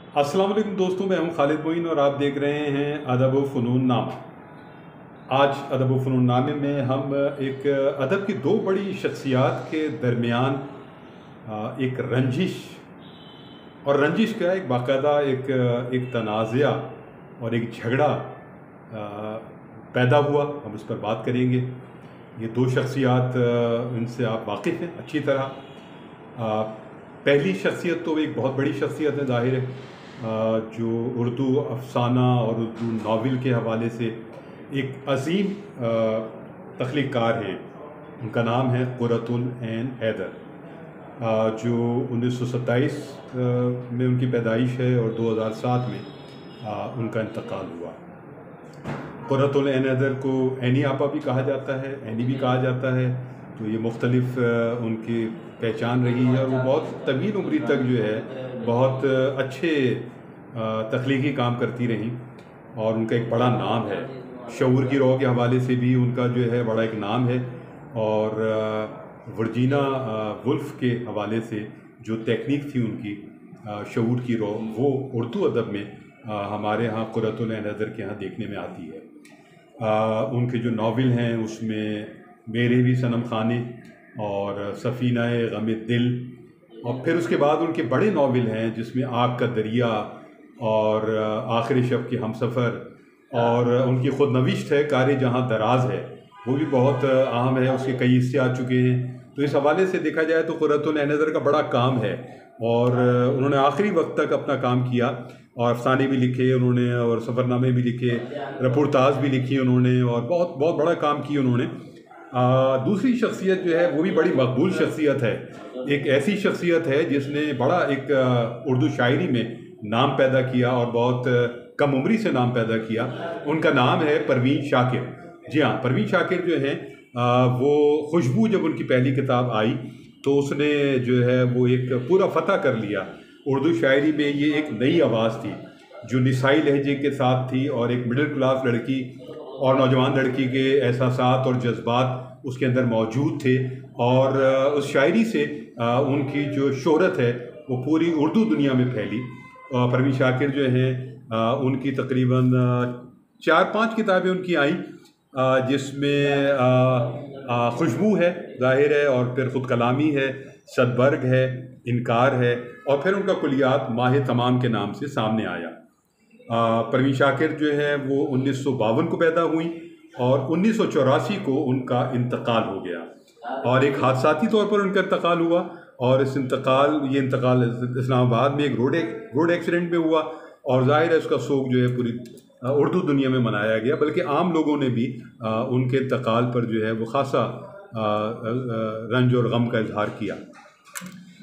अस्सलाम वालेकुम दोस्तों, मैं हूं खालिद मोइन और आप देख रहे हैं अदब व फ़नून नामा। आज अदब व फ़नून नामे में हम एक अदब की दो बड़ी शख्सियात के दरमियान एक रंजिश और रंजिश का एक बाकायदा एक तनाज़ा और एक झगड़ा पैदा हुआ, हम उस पर बात करेंगे। ये दो शख्सियात इनसे आप वाकिफ़ हैं अच्छी तरह। पहली शख्सियत तो एक बहुत बड़ी शख्सियत है, ज़ाहिर है, जो उर्दू अफसाना और उर्दू नावल के हवाले से एक अजीम तख्लीक़कार हैं। उनका नाम है क़ुर्रतुल ऐन हैदर, जो 1927 में उनकी पैदाइश है और 2007 में उनका इंतकाल हुआ। क़ुर्रतुल ऐन हैदर को ऐनी आपा भी कहा जाता है, ऐनी भी कहा जाता है। तो ये मुख्तलिफ उनकी पहचान रही है और वो बहुत तवील उम्री तक जो है बहुत अच्छे तख्लीकी काम करती रहीं और उनका एक बड़ा नाम है। शऊर की रॉ के हवाले से भी उनका जो है बड़ा एक नाम है और वर्जीना वुल्फ के हवाले से जो टेक्निक थी उनकी शऊर की रॉ, वो उर्दू अदब में हमारे यहाँ क़ुर्रतुल ऐन हैदर के यहाँ देखने में आती है। उनके जो नावल हैं उसमें मेरे भी सनम खाने और सफ़ीना-ए ग़म-ए-दिल, और फिर उसके बाद उनके बड़े नावल हैं जिसमें आग का दरिया और आखिरी शब के हमसफ़र, और उनकी ख़ुद नविश्त है कार जहाँ दराज है, वो भी बहुत अहम है, उसके कई हिस्से आ चुके हैं। तो इस हवाले से देखा जाए तो क़ुर्रतुल ऐन हैदर का बड़ा काम है और उन्होंने आखिरी वक्त तक अपना काम किया और अफसाने भी लिखे उन्होंने और सफ़रनामे भी लिखे, रिपोर्टाज भी लिखी उन्होंने और बहुत बहुत बड़ा काम किया उन्होंने। दूसरी शख्सियत जो है वो भी बड़ी मकबूल शख्सियत है, एक ऐसी शख्सियत है जिसने बड़ा एक उर्दू शायरी में नाम पैदा किया और बहुत कम उम्री से नाम पैदा किया। उनका नाम है परवीन शाकिर। जी हाँ, परवीन शाकिर जो है वो खुशबू जब उनकी पहली किताब आई तो उसने जो है वो एक पूरा फतह कर लिया। उर्दू शायरी में ये एक नई आवाज़ थी जो निसाई लहजे के साथ थी और एक मिडिल क्लास लड़की और नौजवान लड़की के एहसासात और जज्बात उसके अंदर मौजूद थे और उस शायरी से उनकी जो शोहरत है वो पूरी उर्दू दुनिया में फैली। परवीन शाकिर जो हैं उनकी तकरीबन 4-5 किताबें उनकी आईं, जिसमें खुशबू है ज़ाहिर है, और फिर ख़ुद कलामी है, सदबर्ग है, इनकार है, और फिर उनका कुलियात माह तमाम के नाम से सामने आया। परवीन शाकिर जो है वो 1952 को पैदा हुई और 1984 को उनका इंतकाल हो गया और एक हादसाती तौर पर उनका इंतकाल हुआ और ये इंतकाल इस्लामाबाद में एक रोड एक्सीडेंट में हुआ और ज़ाहिर है उसका शोक जो है पूरी उर्दू दुनिया में मनाया गया, बल्कि आम लोगों ने भी उनके इंतकाल पर जो है वो ख़ासा रंज और गम का इजहार किया।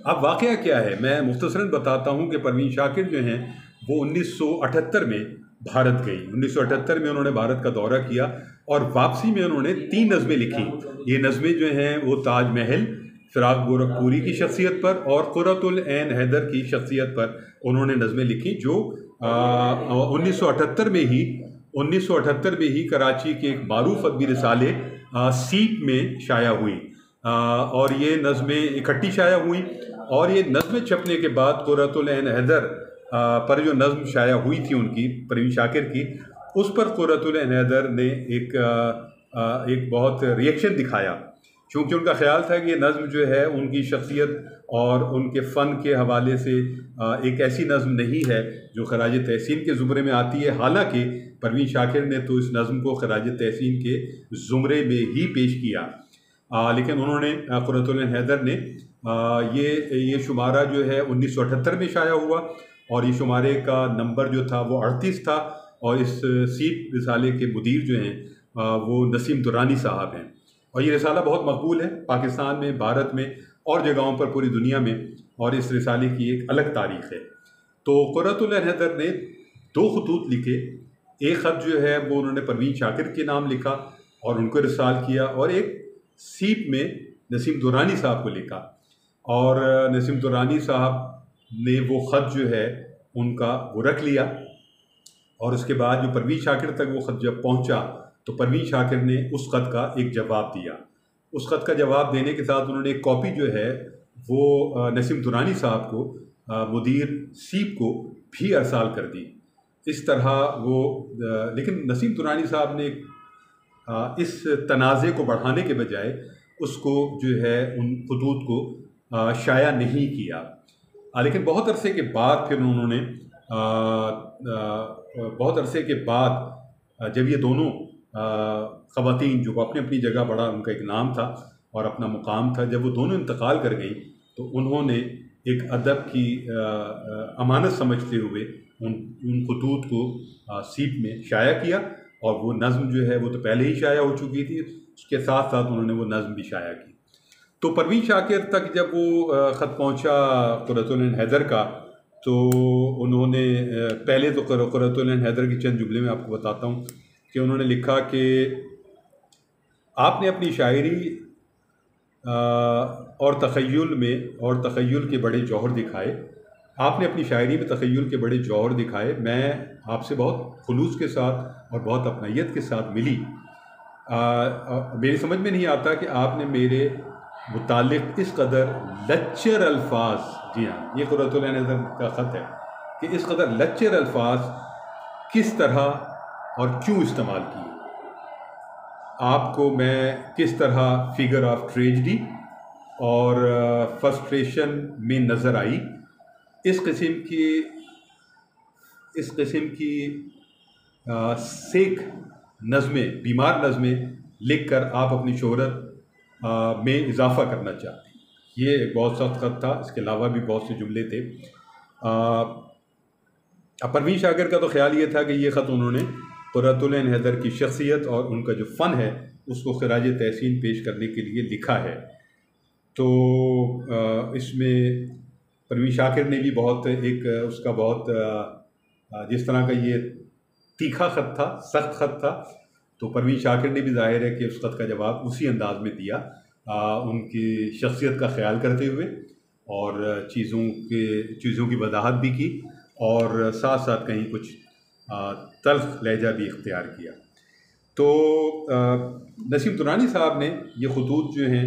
अब वाक़या क्या है, मैं मुख्तसरन बताता हूँ कि परवीन शाकिर जो हैं वो 1978 में भारत गई। 1978 में उन्होंने भारत का दौरा किया और वापसी में उन्होंने 3 नज़में लिखी। ये नज़में जो हैं वो ताज महल, फ़िराक गोरखपुरी की शख्सियत पर और क़ुर्रतुल ऐन हैदर की शख्सियत पर उन्होंने नज़में लिखी, जो 1978 में ही कराची के एक मारूफ अदबी रिसाले सीप में शाया हुई और ये नज़में इकट्ठी शाया हुई और ये नज़में छपने के बाद क़ुर्रतुल ऐन हैदर पर जो नज़्म शाया हुई थी उनकी, परवीन शाकिर की, उस पर क़ुर्रतुल ऐन हैदर ने एक बहुत रिएक्शन दिखाया, क्योंकि उनका ख़्याल था कि ये नज़्म जो है उनकी शख्सियत और उनके फ़न के हवाले से एक ऐसी नज़्म नहीं है जो खराज तहसीन के ज़ुमरे में आती है। हालांकि परवीन शाकिर ने तो इस नज़्म को खराज तहसीन के ज़ुमरे में ही पेश किया, लेकिन उन्होंने क़ुर्रतुल ऐन हैदर ने ये शुमारा जो है 1978 में शाया हुआ और ये शुमारे का नंबर जो था वो 38 था और इस सीप रिसाले के मुदीर जो हैं वो नसीम दुरानी साहब हैं और ये रिसाला बहुत मकबूल है पाकिस्तान में, भारत में और जगहों पर पूरी दुनिया में, और इस रिसाले की एक अलग तारीख़ है। तो क़ुर्रतुल ऐन हैदर ने 2 खतूत लिखे। एक ख़त जो है वो उन्होंने परवीन शाकिर के नाम लिखा और उनको रिसाल किया और एक सीप में नसीम दुरानी साहब को लिखा और नसीम दुरानी साहब ने वो ख़त जो है उनका वो रख लिया और उसके बाद जो परवीन शाकिर तक वो ख़त जब पहुंचा तो परवीन शाकिर ने उस ख़त का एक जवाब दिया। उस ख़त का जवाब देने के साथ उन्होंने एक कॉपी जो है वो नसीम दुरानी साहब को मुदीर सीप को भी अरसाल कर दी। इस तरह वो लेकिन नसीम तुरानी साहब ने इस तनाज़े को बढ़ाने के बजाय उसको जो है उन खतूत को शाया नहीं किया। लेकिन बहुत अरसे के बाद फिर उन्होंने बहुत अरसे के बाद जब ये दोनों ख़वातीन जो अपनी अपनी जगह बड़ा उनका एक नाम था और अपना मुकाम था, जब वो दोनों इंतकाल कर गई तो उन्होंने एक अदब की अमानत समझते हुए उन खतूत को सीप में शाया किया। और वो नज़्म जो है वो तो पहले ही शाया हो चुकी थी, उसके साथ साथ उन्होंने वो नज़्म भी शाया की। तो परवीन शाकिर तक जब वो ख़त पहुंचा क़ुर्रतुल ऐन हैदर का, तो उन्होंने पहले तो क़ुर्रतुल ऐन हैदर की चंद जुमले में आपको बताता हूँ कि उन्होंने लिखा कि आपने अपनी शायरी और तख़य्युल के बड़े जौहर दिखाए। आपने अपनी शायरी में तख़य्युल के बड़े जौहर दिखाए। मैं आपसे बहुत खुलूस के साथ और बहुत अपनायत के साथ मिली। मेरी समझ में नहीं आता कि आपने मेरे मुतालिक इस कदर लच्चर अल्फाज, जी हाँ ये क़ुर्रतुल ऐन हैदर का ख़त है, कि इस कदर लच्चर अल्फाज किस तरह और क्यों इस्तेमाल किए। आपको मैं किस तरह फिगर ऑफ ट्रेजडी और फ्रस्ट्रेशन में नज़र आई। इस किस्म की सेक नज़में, बीमार नज़में लिख कर आप अपनी शोहरत में इजाफ़ा करना चाहते हैं। ये एक बहुत सख्त ख़त था। इसके अलावा भी बहुत से जुमले थे। परवीन शाकिर का तो ख्याल ये था कि ये ख़त उन्होंने क़ुर्रतुल ऐन हैदर की शख्सियत और उनका जो फ़न है उसको खिराज तहसीन पेश करने के लिए लिखा है। तो इसमें परवीन शाकिर ने भी बहुत एक उसका बहुत जिस तरह का ये तीखा ख़त था, सख्त ख़त था, तो परवीन शाकिर ने भी ज़ाहिर है कि उस ख़त का जवाब उसी अंदाज में दिया, उनकी शख्सियत का ख्याल करते हुए और चीज़ों की वजाहत भी की और साथ साथ कहीं कुछ तल्ख़ लहजा भी इख्तियार किया। तो नसीम तुरानी साहब ने ये खतूत जो हैं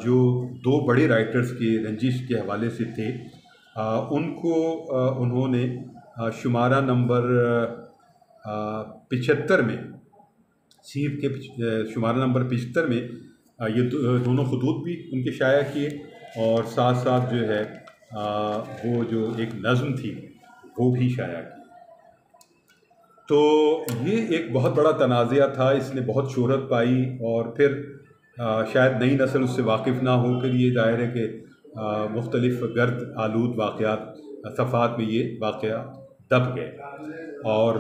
जो दो बड़े राइटर्स के रंजिश के हवाले से थे, उनको उन्होंने शुमारा नंबर 75 में, सीप के शुमारा नंबर 75 में ये दोनों खतूत भी उनके शाया किए और साथ साथ जो है वो जो एक नज़्म थी वो भी शाया की। तो ये एक बहुत बड़ा तनाज़ा था, इसने बहुत शोहरत पाई और फिर शायद नई नस्ल उससे वाकिफ़ ना हो, फिर ये ज़ाहिर है कि मुख्तलिफ़ गर्द आलूद वाक़यात सफ़ात में ये वाक़या दब गए। और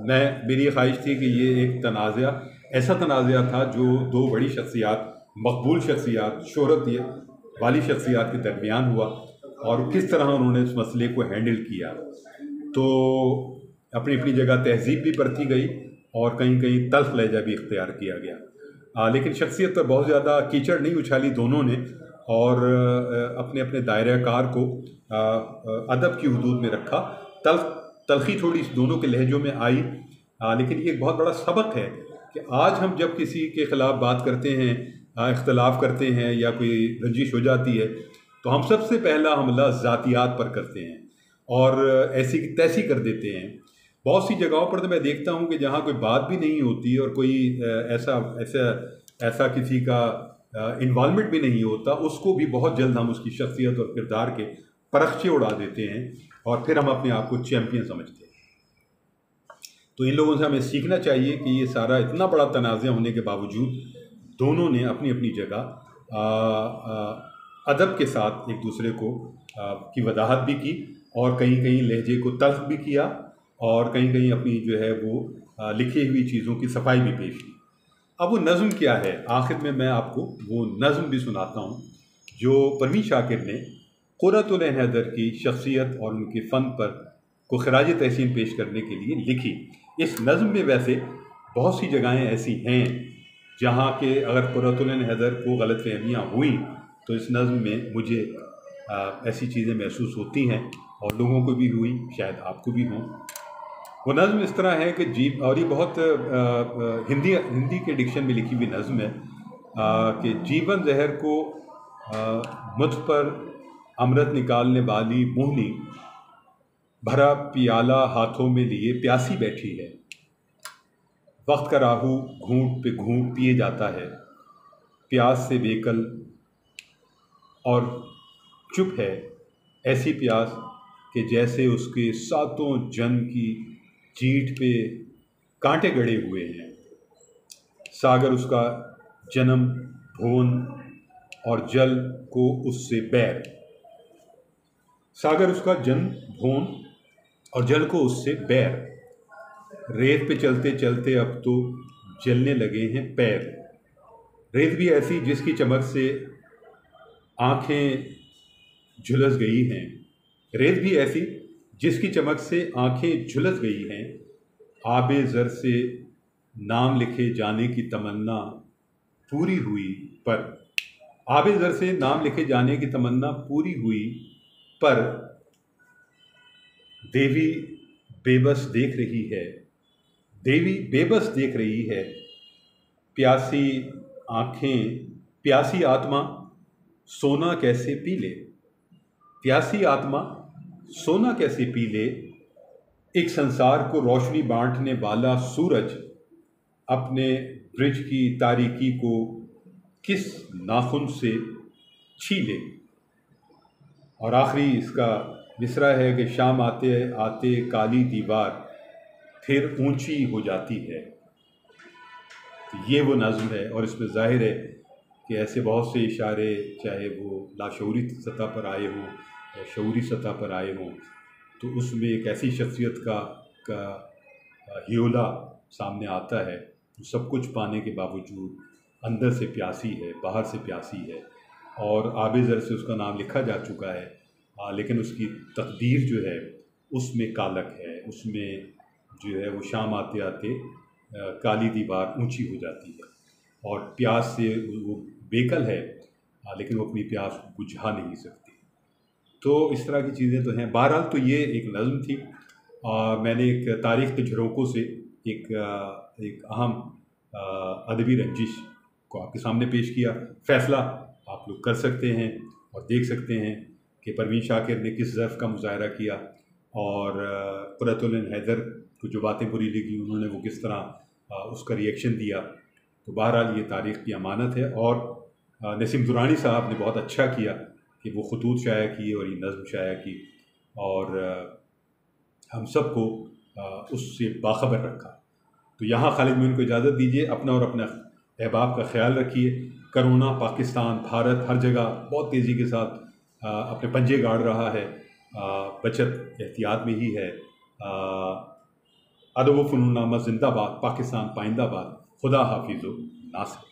मेरी ख्वाहिश थी कि ये एक तनाज़ा ऐसा तनाज़ा था जो दो बड़ी शख्सियात, मकबूल शख्सियात, शोहरत वाली शख्सियात के दरमियान हुआ और किस तरह उन्होंने इस मसले को हैंडल किया। तो अपनी अपनी जगह तहज़ीब भी बरती गई और कहीं कहीं तल्ख़ लहजा भी इख्तियार किया गया। लेकिन शख्सियत पर बहुत ज़्यादा कीचड़ नहीं उछाली दोनों ने और अपने अपने दायरा कार को अदब की हदूद में रखा। तल्ख़ी थोड़ी दोनों के लहजों में आई, लेकिन ये एक बहुत बड़ा सबक है कि आज हम जब किसी के ख़िलाफ़ बात करते हैं, इख्तलाफ करते हैं या कोई रंजिश हो जाती है, तो हम सबसे पहला हमला ज़ातियात पर करते हैं और ऐसी की तैसी कर देते हैं। बहुत सी जगहों पर तो मैं देखता हूँ कि जहाँ कोई बात भी नहीं होती और कोई ऐसा किसी का इन्वॉल्वमेंट भी नहीं होता, उसको भी बहुत जल्द हम उसकी शख्सियत और किरदार के परखचे उड़ा देते हैं और फिर हम अपने आप को चैम्पियन समझते हैं। तो इन लोगों से हमें सीखना चाहिए कि ये सारा इतना बड़ा तनाज़ा होने के बावजूद दोनों ने अपनी अपनी जगह अदब के साथ एक दूसरे को की वजाहत भी की और कहीं कहीं लहजे को तल्ख़ भी किया और कहीं कहीं अपनी जो है वो लिखी हुई चीज़ों की सफाई भी पेश की। अब वो नज़्म क्या है, आखिर में मैं आपको वो नज़्म भी सुनाता हूँ जो परवीन शाकिर ने क़ुर्रतुल ऐन हैदर की शख्सियत और उनके फ़न पर को खराज तहसीन पेश करने के लिए लिखी। इस नज़्म में वैसे बहुत सी जगहें ऐसी हैं जहाँ के अगर क़ुर्रतुल ऐन हैदर को गलतफ़हमियाँ हुई तो इस नज़्म में मुझे ऐसी चीज़ें महसूस होती हैं और लोगों को भी हुई, शायद आपको भी हों। वो नज़्म इस तरह है कि और ये बहुत हिंदी के डिक्शन में लिखी हुई नज़्म है कि जीवन जहर को मुझ पर अमृत निकालने वाली मोहनी भरा पियाला हाथों में लिए प्यासी बैठी है। वक्त का राहू घूंट पे घूंट पिए जाता है, प्यास से बेकल और चुप है, ऐसी प्यास कि जैसे उसके सातों जन्म की जीठ पे कांटे गड़े हुए हैं। सागर उसका जन्म, भुवन और जल को उससे बैर। सागर उसका जन्म, भुवन और जल को उससे बैर। रेत पे चलते चलते अब तो जलने लगे हैं पैर। रेत भी ऐसी जिसकी चमक से आंखें झुलस गई हैं। रेत भी ऐसी जिसकी चमक से आंखें झुलस गई हैं। आबे ज़र से नाम लिखे जाने की तमन्ना पूरी हुई पर। आबे ज़र से नाम लिखे जाने की तमन्ना पूरी हुई पर देवी बेबस देख रही है। देवी बेबस देख रही है। प्यासी आंखें, प्यासी आत्मा सोना कैसे पी ले। प्यासी आत्मा सोना कैसे पी ले। एक संसार को रोशनी बांटने वाला सूरज अपने ब्रिज की तारीकी को किस नाखुन से छीले। और आखिरी इसका मिसरा है कि शाम आते आते काली दीवार फिर ऊंची हो जाती है। तो ये वो नज़्म है और इसमें ज़ाहिर है कि ऐसे बहुत से इशारे, चाहे वो लाशऊरी सतह पर आए हों या शऊरी सतह पर आए हों, तो उसमें एक ऐसी शख्सियत का हियोला सामने आता है जो सब कुछ पाने के बावजूद अंदर से प्यासी है, बाहर से प्यासी है। और आबे ज़र से उसका नाम लिखा जा चुका है, लेकिन उसकी तकदीर जो है उसमें कालक है। उसमें जो है वो शाम आते आते काली दीवार ऊंची हो जाती है और प्यास से वो बेकल है, लेकिन वो अपनी प्यास बुझा नहीं सकती। तो इस तरह की चीज़ें तो हैं। बहरहाल तो ये एक नज़्म थी। मैंने एक तारीख़ के झरोकों से एक अहम अदबी रंजिश को आपके सामने पेश किया। फ़ैसला आप लोग कर सकते हैं और देख सकते हैं कि परवीन शाकिर ने किस ज़र्फ़ का मुज़ाहरा किया और क़ुर्रतुल ऐन हैदर को जो बातें बुरी लगी उन्होंने वो किस तरह उसका रिएक्शन दिया। तो बहरहाल ये तारीख़ की अमानत है। और नसीम दुरानी साहब ने बहुत अच्छा किया कि वो ख़ुतूत शाया किए और ये नज़्म शाया की और हम सबको उससे बाखबर रखा। तो यहाँ खालिद मोइन को इजाज़त दीजिए। अपना और अपने अहबाब का ख्याल रखिए। कोरोना पाकिस्तान, भारत हर जगह बहुत तेज़ी के साथ अपने पंजे गाड़ रहा है। बचत एहतियात में ही है। अदब व फ़नून नामा ज़िंदाबाद, पाकिस्तान पाइंदाबाद। खुदा हाफिज़ व नासिर।